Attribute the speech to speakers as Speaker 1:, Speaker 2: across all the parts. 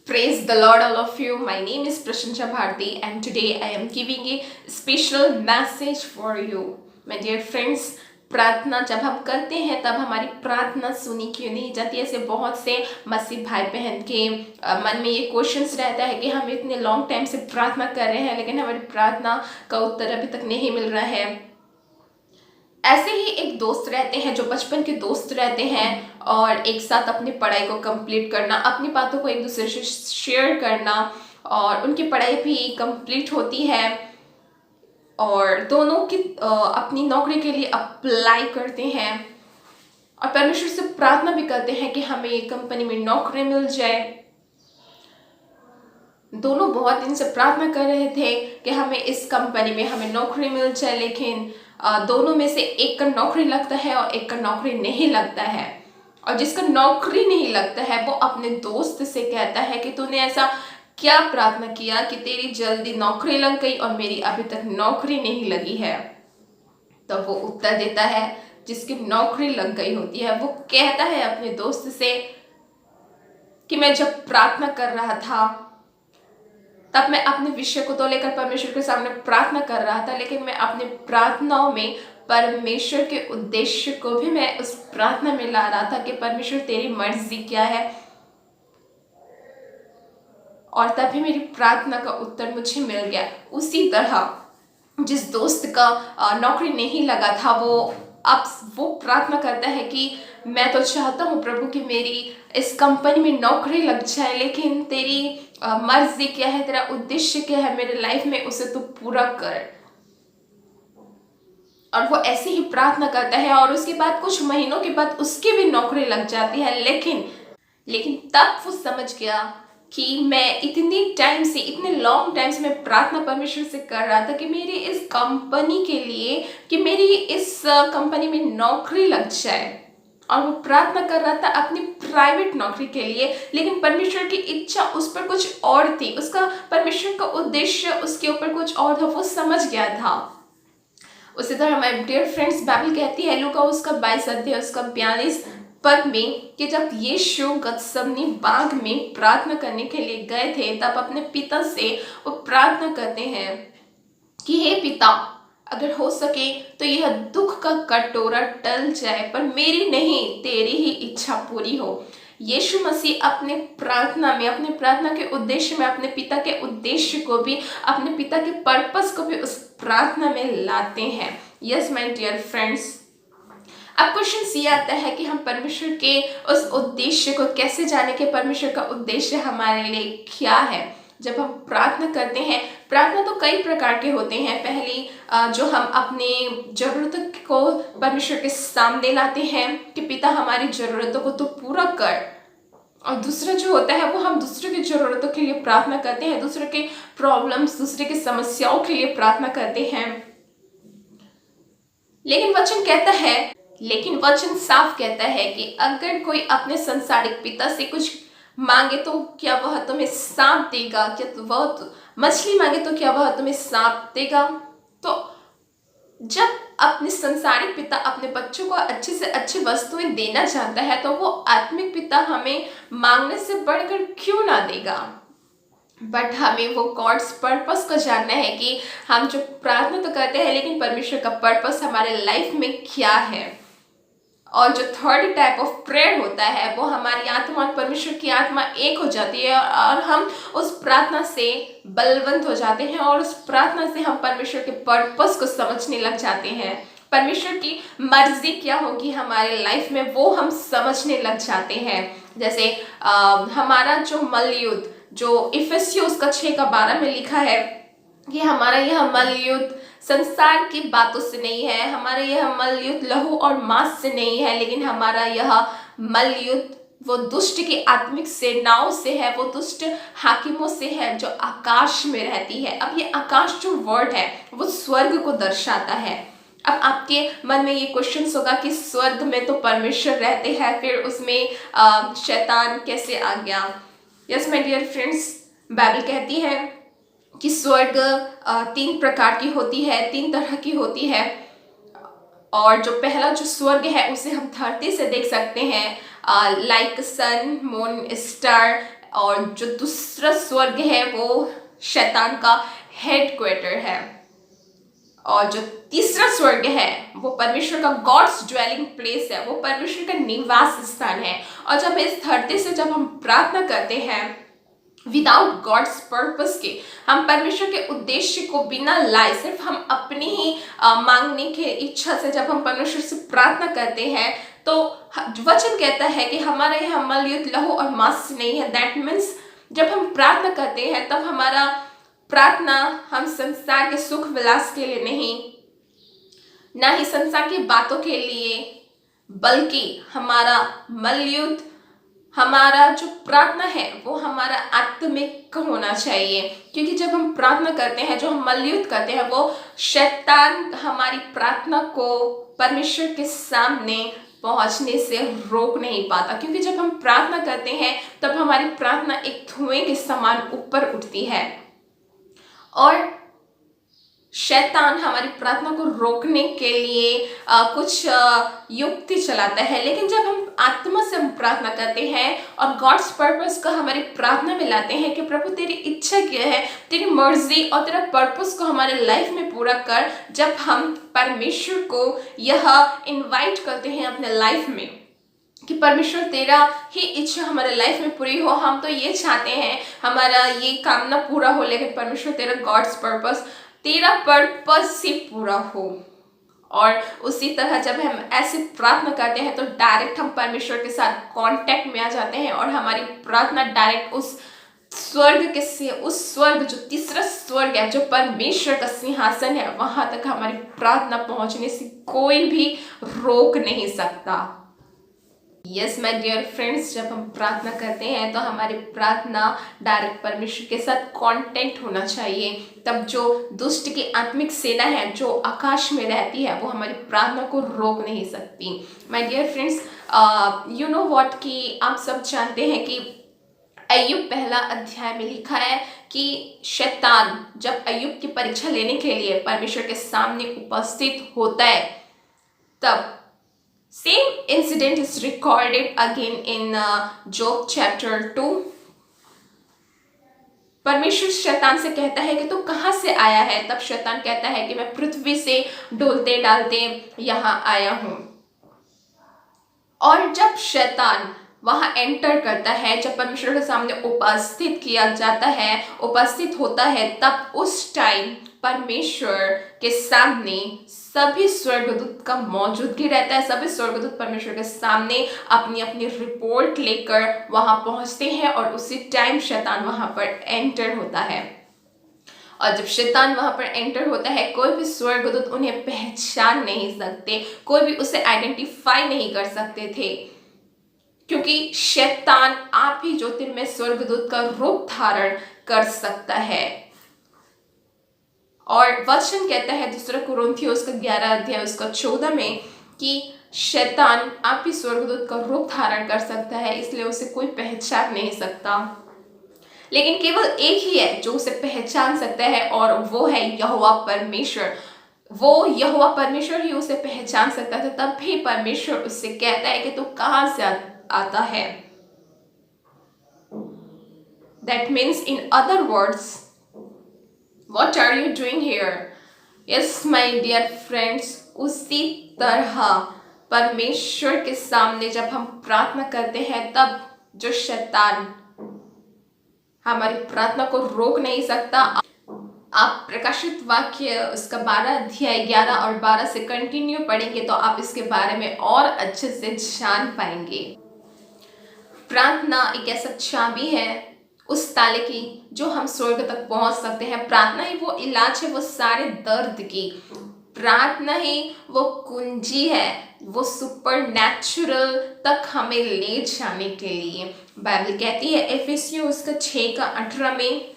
Speaker 1: Praise the Lord, all of you. My name is Prashansha Bharti, and today I am giving a special message for you. My dear friends, प्रार्थना जब हम करते हैं तब हमारी प्रार्थना सुनी क्यों नहीं जाती। ऐसे बहुत से मसीह भाई बहन के मन में ये क्वेश्चंस रहता है कि हम इतने लॉन्ग टाइम से प्रार्थना कर रहे हैं लेकिन हमारी प्रार्थना का उत्तर अभी तक नहीं मिल रहा है। ऐसे ही एक दोस्त रहते हैं जो बचपन के दोस्त रहते हैं और एक साथ अपनी पढ़ाई को कंप्लीट करना, अपनी बातों को एक दूसरे से शेयर करना और उनकी पढ़ाई भी कंप्लीट होती है और दोनों की अपनी नौकरी के लिए अप्लाई करते हैं और परमेश्वर से प्रार्थना भी करते हैं कि हमें एक कंपनी में नौकरी मिल जाए। दोनों बहुत दिन से प्रार्थना कर रहे थे कि हमें इस कंपनी में हमें नौकरी मिल जाए, लेकिन दोनों में से एक का नौकरी लगता है और एक का नौकरी नहीं लगता है। और जिसका नौकरी नहीं लगता है वो अपने दोस्त से कहता है कि तूने ऐसा क्या प्रार्थना किया कि तेरी जल्दी नौकरी लग गई और मेरी अभी तक नौकरी नहीं लगी है। तो वो उत्तर देता है, जिसकी नौकरी लग गई होती है वो कहता है अपने दोस्त से कि मैं जब प्रार्थना कर रहा था तब मैं अपने विषय को तो लेकर परमेश्वर के सामने प्रार्थना कर रहा था, लेकिन मैं अपने प्रार्थनाओं में परमेश्वर के उद्देश्य को भी मैं उस प्रार्थना में ला रहा था कि परमेश्वर तेरी मर्जी क्या है। और तभी मेरी प्रार्थना का उत्तर मुझे मिल गया। उसी तरह जिस दोस्त का नौकरी नहीं लगा था वो प्रार्थना करता है कि मैं तो चाहता हूँ प्रभु कि मेरी इस कंपनी में नौकरी लग जाए, लेकिन तेरी मर्जी क्या है, तेरा उद्देश्य क्या है मेरे लाइफ में, उसे तू पूरा कर। और वो ऐसे ही प्रार्थना करता है और उसके बाद कुछ महीनों के बाद उसकी भी नौकरी लग जाती है। लेकिन तब वो समझ गया कि मैं इतने लॉन्ग टाइम से मैं प्रार्थना परमेश्वर से कर रहा था कि मेरी इस कंपनी के लिए, कि मेरी इस कंपनी में नौकरी लग जाए। और वो प्रार्थना कर रहा था अपनी प्राइवेट नौकरी के लिए, लेकिन परमेश्वर की इच्छा उस पर कुछ और थी, उसका परमेश्वर का उद्देश्य उसके ऊपर कुछ और था। वो समझ गया था। उसी तरह माय डियर फ्रेंड्स, बाइबल कहती है लूका उसका 22 अध्याय उसका 42 पद में कि जब यीशु गतसमनी बाग में प्रार्थना करने के लिए गए थे तब अपने पिता से वो प्रार्थना करते हैं कि हे पिता, अगर हो सके तो यह दुख का कटोरा टल जाए, पर मेरी नहीं तेरी ही इच्छा पूरी हो। यीशु मसीह अपने प्रार्थना के उद्देश्य में अपने पिता के उद्देश्य को भी, अपने पिता के पर्पस को भी उस प्रार्थना में लाते हैं। यस माय डियर फ्रेंड्स, अब क्वेश्चन ये आता है कि हम परमेश्वर के उस उद्देश्य को कैसे जाने कि परमेश्वर का उद्देश्य हमारे लिए क्या है। जब हम प्रार्थना करते हैं, प्रार्थना तो कई प्रकार के होते हैं। पहली जो हम अपनी ज़रूरतों को परमेश्वर के सामने लाते हैं कि पिता हमारी ज़रूरतों को तो पूरा कर। और दूसरा जो होता है वो हम दूसरों की ज़रूरतों के लिए प्रार्थना करते हैं, दूसरों के प्रॉब्लम्स, दूसरे की समस्याओं के लिए प्रार्थना करते हैं। लेकिन वचन साफ कहता है कि अगर कोई अपने संसारिक पिता से कुछ मांगे तो क्या वह तुम्हें सांप देगा? क्या वह मछली मांगे तो क्या वह तुम्हें सांप देगा? तो जब अपने संसारिक पिता अपने बच्चों को अच्छी से अच्छी वस्तुएं देना चाहता है तो वो आत्मिक पिता हमें मांगने से बढ़कर क्यों ना देगा। बट हमें वो गॉड्स पर्पस को जानना है कि हम जो प्रार्थना तो करते हैं लेकिन परमेश्वर का पर्पस हमारे लाइफ में क्या है। और जो थर्ड टाइप ऑफ प्रेयर होता है वो हमारी आत्मा और परमेश्वर की आत्मा एक हो जाती है और हम उस प्रार्थना से बलवंत हो जाते हैं और उस प्रार्थना से हम परमेश्वर के पर्पस को समझने लग जाते हैं। परमेश्वर की मर्जी क्या होगी हमारे लाइफ में वो हम समझने लग जाते हैं। जैसे हमारा जो मल्लयुद्ध, जो इफिसियों उसका 6:12 में लिखा है कि हमारा यह मल्लयुद्ध संसार की बातों से नहीं है, हमारा यह मल्लयुद्ध लहू और मांस से नहीं है, लेकिन हमारा यह मल्लयुद्ध वो दुष्ट की आत्मिक सेनाओं से है, वो दुष्ट हाकिमों से है जो आकाश में रहती है। अब ये आकाश जो वर्ड है वो स्वर्ग को दर्शाता है। अब आपके मन में ये क्वेश्चन होगा कि स्वर्ग में तो परमेश्वर रहते हैं, फिर उसमें शैतान कैसे आ गया। Yes my dear friends, Bible कहती है कि स्वर्ग 3 प्रकार की होती है, 3 तरह की होती है। और जो पहला जो स्वर्ग है उसे हम धरती से देख सकते हैं, लाइक सन, मून, स्टार और जो दूसरा स्वर्ग है वो शैतान का हेडक्वार्टर है, और जो तीसरा स्वर्ग है वो परमेश्वर का गॉड्स ड्वेलिंग प्लेस है, वो परमेश्वर का निवास स्थान है। और जब इस धरती से जब हम प्रार्थना करते हैं विदाउट गॉड्स पर्पस के, हम परमेश्वर के उद्देश्य को बिना लाए सिर्फ हम अपनी ही मांगने की इच्छा से जब हम परमेश्वर से प्रार्थना करते हैं, तो वचन कहता है कि हमारा यह मलयुद्ध लहू और मांस से नहीं है। दैट मीन्स जब हम प्रार्थना करते हैं तब हमारा प्रार्थना हम संसार के सुख विलास के लिए नहीं, ना ही संसार की बातों के लिए, बल्कि हमारा मलयुद्ध, हमारा जो प्रार्थना है वो हमारा आत्मिक होना चाहिए। क्योंकि जब हम प्रार्थना करते हैं, जो हम मलयुद्ध करते हैं, वो शैतान हमारी प्रार्थना को परमेश्वर के सामने पहुंचने से रोक नहीं पाता। क्योंकि जब हम प्रार्थना करते हैं तब हमारी प्रार्थना एक धुएं के समान ऊपर उठती है और शैतान हमारी प्रार्थना को रोकने के लिए कुछ युक्ति चलाता है। लेकिन जब हम आत्मा से हम प्रार्थना करते हैं और गॉड्स पर्पस को हमारी प्रार्थना में लाते हैं कि प्रभु तेरी इच्छा क्या है, तेरी मर्जी और तेरा पर्पस को हमारे लाइफ में पूरा कर, जब हम परमेश्वर को यह इनवाइट करते हैं अपने लाइफ में कि परमेश्वर तेरा ही इच्छा हमारे लाइफ में पूरी हो, हम तो ये चाहते हैं हमारा ये कामना पूरा हो, लेकिन परमेश्वर तेरा गॉड्स पर्पस, तेरा पर्पस ही पूरा हो। और उसी तरह जब हम ऐसे प्रार्थना करते हैं तो डायरेक्ट हम परमेश्वर के साथ कांटेक्ट में आ जाते हैं और हमारी प्रार्थना डायरेक्ट उस स्वर्ग के से, उस स्वर्ग जो तीसरा स्वर्ग है, जो परमेश्वर का सिंहासन है, वहां तक हमारी प्रार्थना पहुंचने से कोई भी रोक नहीं सकता। यस माय डियर फ्रेंड्स, जब हम प्रार्थना करते हैं तो हमारी प्रार्थना डायरेक्ट परमेश्वर के साथ कांटेक्ट होना चाहिए। तब जो दुष्ट की आत्मिक सेना है जो आकाश में रहती है वो हमारी प्रार्थना को रोक नहीं सकती। My dear friends, you know what कि आप सब जानते हैं कि अय्यूब पहला अध्याय में लिखा है कि शैतान जब अय्यूब की परीक्षा लेने के लिए परमेश्वर के सामने उपस्थित होता है, तब same incident is recorded again in Job chapter 2। परमेश्वर शैतान से कहता है कि तू कहाँ से आया है? तब शैतान कहता है कि मैं पृथ्वी से डोलते डालते यहाँ आया हूँ। और जब शैतान वहां एंटर करता है, जब परमेश्वर के सामने उपस्थित किया जाता है, उपस्थित होता है, तब उस टाइम परमेश्वर के सामने सभी स्वर्गदूत का मौजूदगी रहता है। सभी स्वर्गदूत परमेश्वर के सामने अपनी अपनी रिपोर्ट लेकर वहां पहुंचते हैं और उसी टाइम शैतान वहां पर एंटर होता है। और जब शैतान वहां पर एंटर होता है, कोई भी स्वर्गदूत उन्हें पहचान नहीं सकते, कोई भी उसे आइडेंटिफाई नहीं कर सकते थे, क्योंकि शैतान आप ही ज्योतिर्मय स्वर्गदूत का रूप धारण कर सकता है। और वचन कहता है दूसरा कुरिन्थियों उसका 11 अध्याय उसका 14 में कि शैतान आप ही स्वर्गदूत का रूप धारण कर सकता है, इसलिए उसे कोई पहचान नहीं सकता। लेकिन केवल एक ही है जो उसे पहचान सकता है और वो है यहोवा परमेश्वर। वो यहोवा परमेश्वर ही उसे पहचान सकता था। तब भी परमेश्वर उससे कहता है कि तू कहां से आता है। That means in other words, what are you doing here? Yes my dear friends, उसी तरह परमेश्वर के सामने जब हम प्रार्थना करते हैं तब जो शैतान हमारी प्रार्थना को रोक नहीं सकता। आप प्रकाशित वाक्य उसका 12 अध्याय 11 और 12 से कंटिन्यू पढ़ेंगे तो आप इसके बारे में और अच्छे से जान पाएंगे। प्रार्थना एक ऐसा चाबी है उस ताले की जो हम स्वर्ग तक पहुंच सकते हैं। प्रार्थना ही वो इलाज है वो सारे दर्द की। प्रार्थना ही वो कुंजी है वो सुपर नेचुरल तक हमें ले जाने के लिए। बाइबल कहती है एफिसियों उसका 6:18 में,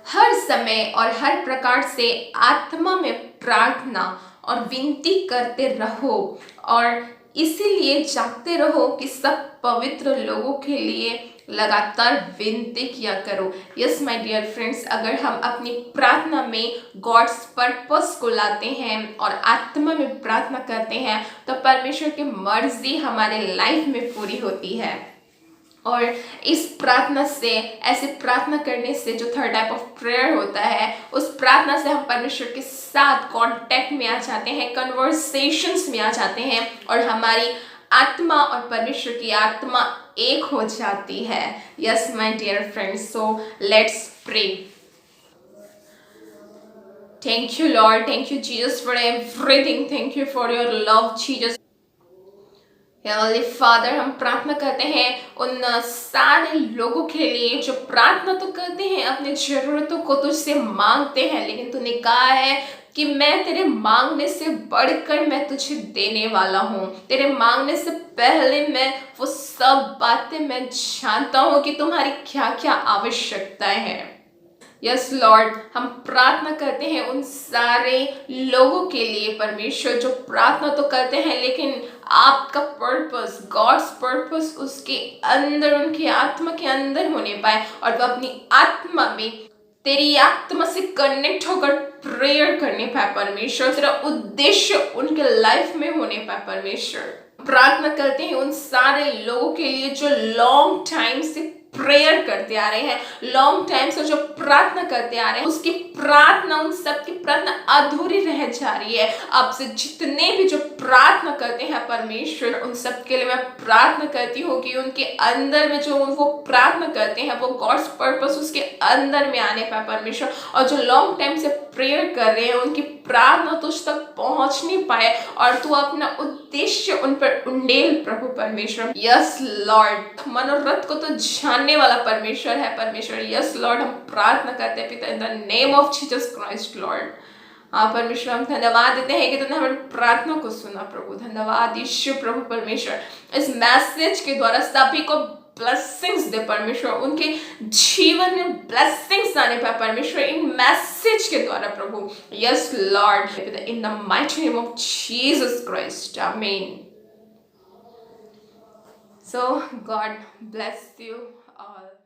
Speaker 1: हर समय और हर प्रकार से आत्मा में प्रार्थना और विनती करते रहो और इसीलिए जागते रहो कि सब पवित्र लोगों के लिए लगातार विनती किया करो। यस माय डियर फ्रेंड्स, अगर हम अपनी प्रार्थना में गॉड्स पर्पस को लाते हैं और आत्मा में प्रार्थना करते हैं तो परमेश्वर की मर्जी हमारे लाइफ में पूरी होती है। और इस प्रार्थना से, ऐसे प्रार्थना करने से जो थर्ड टाइप ऑफ प्रेयर होता है, उस प्रार्थना से हम परमेश्वर के साथ कांटेक्ट में आ जाते हैं, कन्वर्सेशंस में आ जाते हैं और हमारी आत्मा और परमेश्वर की आत्मा एक हो जाती है। Yes my dear friends, so let's pray. Thank you Lord, thank you Jesus for everything, thank you for your love Jesus. Heavenly father, हम प्रार्थना करते हैं उन सारे लोगों के लिए जो प्रार्थना तो करते हैं, अपनी जरूरतों को तुझसे मांगते हैं, लेकिन तूने कहा है कि मैं तेरे मांगने से बढ़कर मैं तुझे देने वाला हूँ। तेरे मांगने से पहले मैं वो सब बातें मैं जानता हूँ कि तुम्हारी क्या क्या आवश्यकताएं हैं। यस लॉर्ड, हम प्रार्थना करते हैं उन सारे लोगों के लिए परमेश्वर जो प्रार्थना तो करते हैं, लेकिन आपका पर्पस, गॉड्स पर्पस उसके अंदर, उनकी आत्मा के अंदर होने पाए और वह अपनी आत्मा में तेरी आत्मा से कनेक्ट होकर प्रेयर करने पाए परमेश्वर, तेरा उद्देश्य उनके लाइफ में होने पाए परमेश्वर। प्रार्थना करते हैं उन सारे लोगों के लिए जो लॉन्ग टाइम से प्रेयर करते आ रहे हैं, लॉन्ग टाइम से जो प्रार्थना करते आ रहे हैं, उसकी प्रार्थना, उन सब की प्रार्थना अधूरी रह जा रही है। आपसे जितने भी जो प्रार्थना करते हैं परमेश्वर, उन सब के लिए मैं प्रार्थना करती हूँ कि उनके अंदर में जो वो प्रार्थना करते हैं वो गॉड्स पर्पस उसके अंदर में आने पाए परमेश्वर, और जो लॉन्ग टाइम से प्रेयर कर रहे हैं उनकी प्रार्थना तुझ तक पहुंच नहीं पाए और तू अपना उद्देश्य उन पर उंडेल प्रभु परमेश्वर। यस लॉर्ड, मनोरथ को तो जानने वाला परमेश्वर है परमेश्वर। यस लॉर्ड, हम प्रार्थना करते हैं पिता in the name of Jesus Christ Lord. हाँ परमेश्वर, हम धन्यवाद देते हैं कि तूने हमारी प्रार्थना को सुना प्रभु। धन्यवाद यीशु प्रभु परमेश्वर, इस मैसेज के द्वारा सभी को ब्लेसिंग्स दे परमेश्वर, उनके जीवन में ब्लेसिंग्स आने पाए परमेश्वर इन मैसेज के द्वारा प्रभु। Yes lord, in the mighty name of Jesus Christ, amen. So God bless you all.